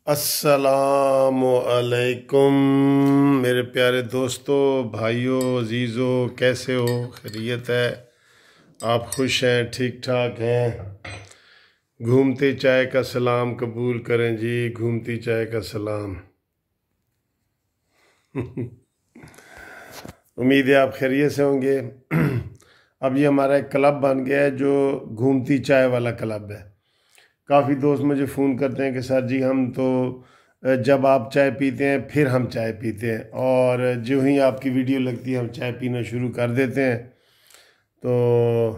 अस्सलामुअलैकुम मेरे प्यारे दोस्तों, भाइयों, अजीज़ों, कैसे हो? खैरियत है? आप खुश हैं? ठीक ठाक हैं? घूमती चाय का सलाम कबूल करें जी। घूमती चाय का सलाम। उम्मीद है आप खैरियत से होंगे। अब ये हमारा एक क्लब बन गया है जो घूमती चाय वाला क्लब है। काफ़ी दोस्त मुझे फ़ोन करते हैं कि सर जी हम तो जब आप चाय पीते हैं फिर हम चाय पीते हैं, और जो ही आपकी वीडियो लगती है हम चाय पीना शुरू कर देते हैं। तो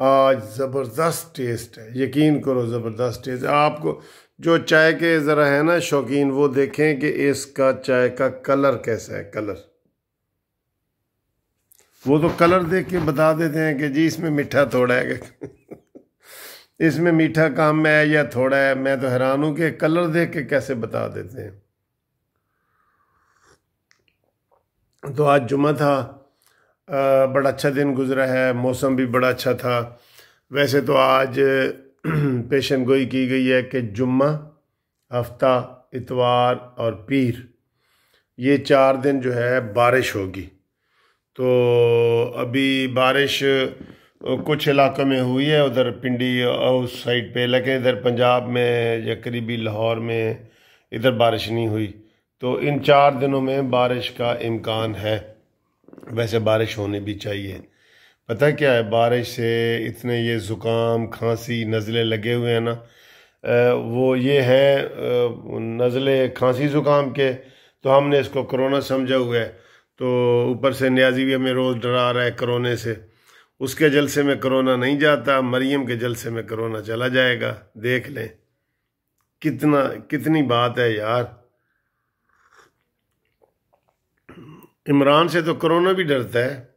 आज ज़बरदस्त टेस्ट है, यकीन करो ज़बरदस्त टेस्ट है। आपको जो चाय के ज़रा है ना शौकीन, वो देखें कि इसका चाय का कलर कैसा है। कलर, वो तो कलर देख के बता देते हैं कि जी इसमें मीठा थोड़ा है इसमें मीठा कम है या थोड़ा है। मैं तो हैरान हूं कि कलर देख के कैसे बता देते हैं। तो आज जुम्मा था, बड़ा अच्छा दिन गुजरा है, मौसम भी बड़ा अच्छा था। वैसे तो आज पेशन गोई की गई है कि जुम्मा, हफ्ता, इतवार और पीर, ये 4 दिन जो है बारिश होगी। तो अभी बारिश कुछ इलाकों में हुई है, उधर पिंडी उस साइड पे, लेकिन इधर पंजाब में या करीबी लाहौर में इधर बारिश नहीं हुई। तो इन 4 दिनों में बारिश का इम्कान है। वैसे बारिश होनी भी चाहिए। पता क्या है, बारिश से इतने ये ज़ुकाम, खांसी, नज़ले लगे हुए हैं ना, वो ये हैं नज़ले, खांसी, ज़ुकाम के। तो हमने इसको कोरोना समझा हुआ है। तो ऊपर से न्याजी भी हमें रोज़ डरा रहा है कोरोने से। उसके जलसे में कोरोना नहीं जाता, मरियम के जलसे में कोरोना चला जाएगा। देख लें कितनी बात है यार। इमरान से तो कोरोना भी डरता है,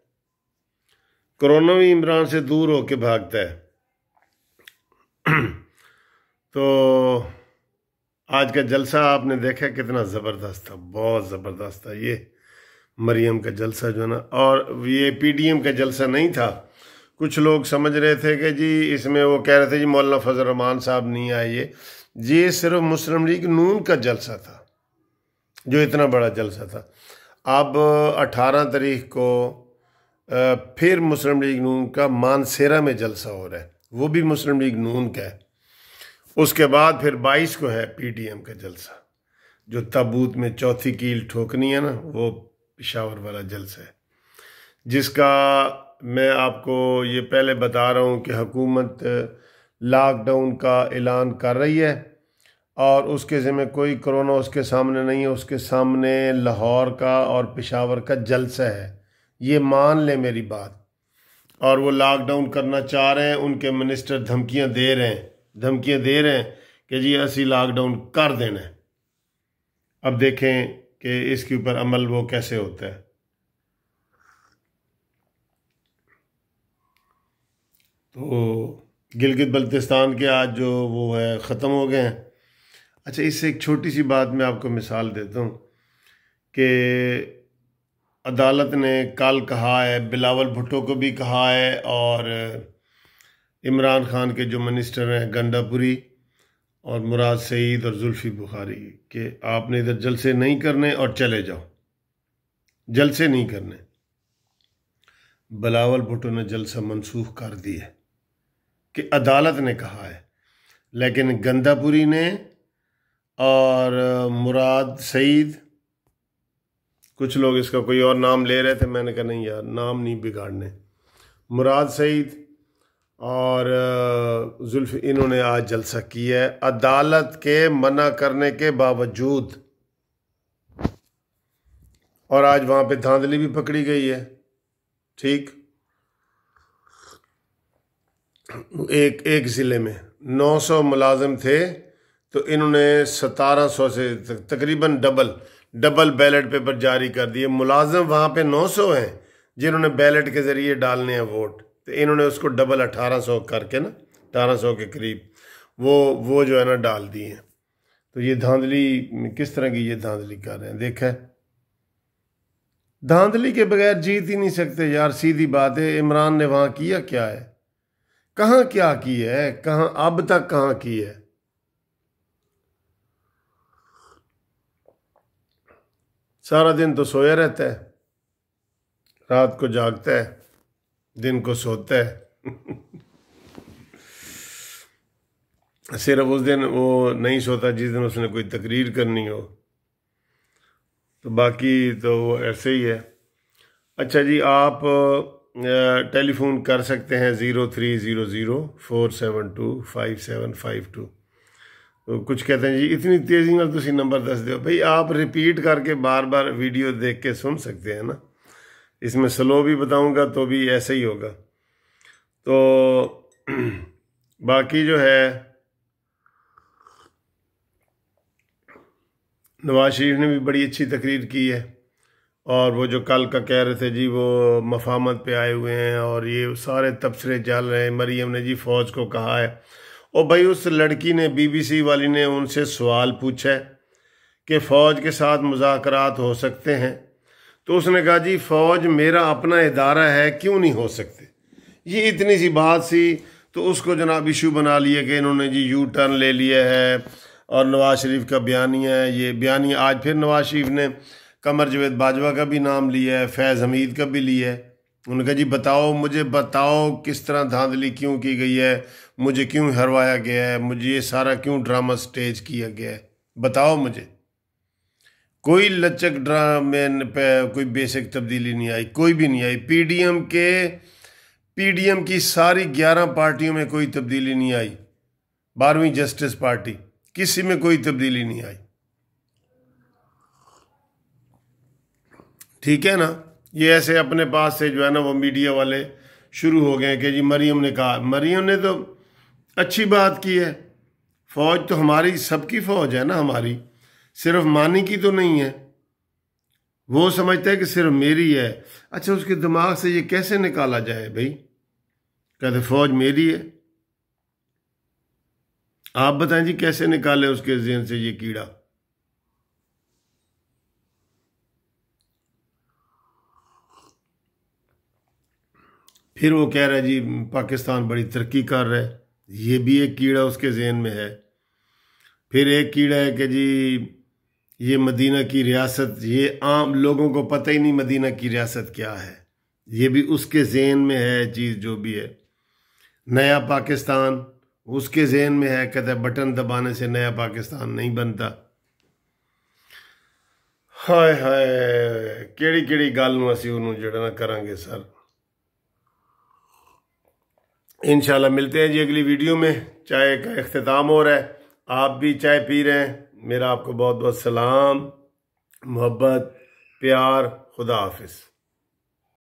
कोरोना भी इमरान से दूर होके भागता है। तो आज का जलसा आपने देखा कितना ज़बरदस्त था, बहुत ज़बरदस्त था ये मरियम का जलसा जो ना। और ये पीडीएम का जलसा नहीं था। कुछ लोग समझ रहे थे कि जी इसमें, वो कह रहे थे जी मौलाना फजल रहमान साहब नहीं आए। ये सिर्फ मुस्लिम लीग नून का जलसा था जो इतना बड़ा जलसा था। अब 18 तारीख को फिर मुस्लिम लीग नून का मानसेरा में जलसा हो रहा है, वो भी मुस्लिम लीग नून का है। उसके बाद फिर 22 को है पीटीएम का जलसा, जो ताबूत में चौथी कील ठोकनी है ना, वो पेशावर वाला जलसा है, जिसका मैं आपको ये पहले बता रहा हूँ कि हुकूमत लॉकडाउन का ऐलान कर रही है और उसके ज़िम्मे कोई कोरोना उसके सामने नहीं है। उसके सामने लाहौर का और पेशावर का जलसा है, ये मान ले मेरी बात। और वो लॉकडाउन करना चाह रहे हैं, उनके मिनिस्टर धमकियां दे रहे हैं कि जी असि लॉकडाउन कर देना है। अब देखें कि इसके ऊपर अमल वो कैसे होता है। तो गिलगित बल्तिस्तान के आज जो वो है ख़त्म हो गए हैं। अच्छा, इससे एक छोटी सी बात मैं आपको मिसाल देता हूँ कि अदालत ने कल कहा है, बिलावल भुट्टो को भी कहा है, और इमरान खान के जो मिनिस्टर हैं गंडापुरी और मुराद सईद और जुल्फी बुखारी, कि आपने इधर जलसे नहीं करने और चले जाओ, जलसे नहीं करने। बिलावल भुट्टो ने जलसा मनसूख कर दिया कि अदालत ने कहा है, लेकिन गंडापुरी ने और मुराद सईद, कुछ लोग इसका कोई और नाम ले रहे थे, मैंने कहा नहीं यार नाम नहीं बिगाड़ने। मुराद सईद और जुल्फ, इन्होंने आज जलसा किया है अदालत के मना करने के बावजूद। और आज वहां पे धांधली भी पकड़ी गई है। ठीक, एक ज़िले में 900 मुलाजिम थे, तो इन्होंने 1700 से तकरीबन डबल बैलेट पेपर जारी कर दिए। मुलाजिम वहाँ पे 900 हैं जिन्होंने बैलेट के ज़रिए डालने हैं वोट, तो इन्होंने उसको डबल 1800 करके ना, 1800 के करीब वो जो है ना डाल दिए हैं। तो ये धांधली, किस तरह की ये धांधली कर रहे हैं। देखा है, धांधली के बगैर जीत ही नहीं सकते यार, सीधी बात है। इमरान ने वहाँ किया क्या है? कहाँ क्या की है, कहाँ अब तक कहाँ की है। सारा दिन तो सोया रहता है, रात को जागता है, दिन को सोता है। सिर्फ उस दिन वो नहीं सोता जिस दिन उसने कोई तकरीर करनी हो, तो बाकी तो वो ऐसे ही है। अच्छा जी, आप टेलीफोन कर सकते हैं 030047255752। तो कुछ कहते हैं जी इतनी तेज़ी में तुसी नंबर दस दो। भाई आप रिपीट करके बार बार वीडियो देख के सुन सकते हैं ना, इसमें स्लो भी बताऊंगा तो भी ऐसे ही होगा। तो बाकी जो है, नवाज शरीफ ने भी बड़ी अच्छी तकरीर की है, और वो जो कल का कह रहे थे जी वो मफामत पे आए हुए हैं और ये सारे तबसरे चल रहे हैं। मरियम ने जी फ़ौज को कहा है, और भाई उस लड़की ने, बीबीसी वाली ने उनसे सवाल पूछा है कि फ़ौज के साथ मुज़ाकरात हो सकते हैं, तो उसने कहा जी फ़ौज मेरा अपना इदारा है, क्यों नहीं हो सकते। ये इतनी सी बात सी, तो उसको जनाब इशू बना लिया कि इन्होंने जी यू टर्न ले लिया है, और नवाज शरीफ का बयानिया है। ये बयानिया आज फिर नवाज शरीफ ने कमर जावेद बाजवा का भी नाम लिया है, फैज़ हमीद का भी लिया है। उन्होंने कहा जी बताओ, मुझे बताओ किस तरह धांधली क्यों की गई है, मुझे क्यों हरवाया गया है, मुझे ये सारा क्यों ड्रामा स्टेज किया गया है, बताओ मुझे। कोई लचक ड्रामे पे कोई बेसिक तब्दीली नहीं आई, कोई भी नहीं आई। पीडीएम की सारी 11 पार्टियों में कोई तब्दीली नहीं आई, 12वीं जस्टिस पार्टी, किसी में कोई तब्दीली नहीं आई। ठीक है ना। ये ऐसे अपने पास से जो है ना वो मीडिया वाले शुरू हो गए कि जी मरियम ने कहा। मरियम ने तो अच्छी बात की है, फौज तो हमारी सबकी फौज है ना, हमारी सिर्फ मानी की तो नहीं है। वो समझता है कि सिर्फ मेरी है। अच्छा, उसके दिमाग से ये कैसे निकाला जाए भाई, कहते फौज मेरी है। आप बताएं जी कैसे निकाले उसके ज़हन से ये कीड़ा। फिर वो कह रहा है जी पाकिस्तान बड़ी तरक्की कर रहा है, ये भी एक कीड़ा उसके ज़हन में है। फिर एक कीड़ा है कि जी ये मदीना की रियासत, ये आम लोगों को पता ही नहीं मदीना की रियासत क्या है, ये भी उसके ज़हन में है चीज़ जो भी है। नया पाकिस्तान उसके ज़हन में है, कहता है बटन दबाने से नया पाकिस्तान नहीं बनता। हाय हाय, केड़ी केड़ी गल नूं असीं उहनूं जिहड़ा ना करांगे सर। इंशाल्लाह मिलते हैं जी अगली वीडियो में। चाय का इख्तिताम हो रहा है, आप भी चाय पी रहे हैं। मेरा आपको बहुत बहुत सलाम, मोहब्बत, प्यार, खुदा हाफिज़।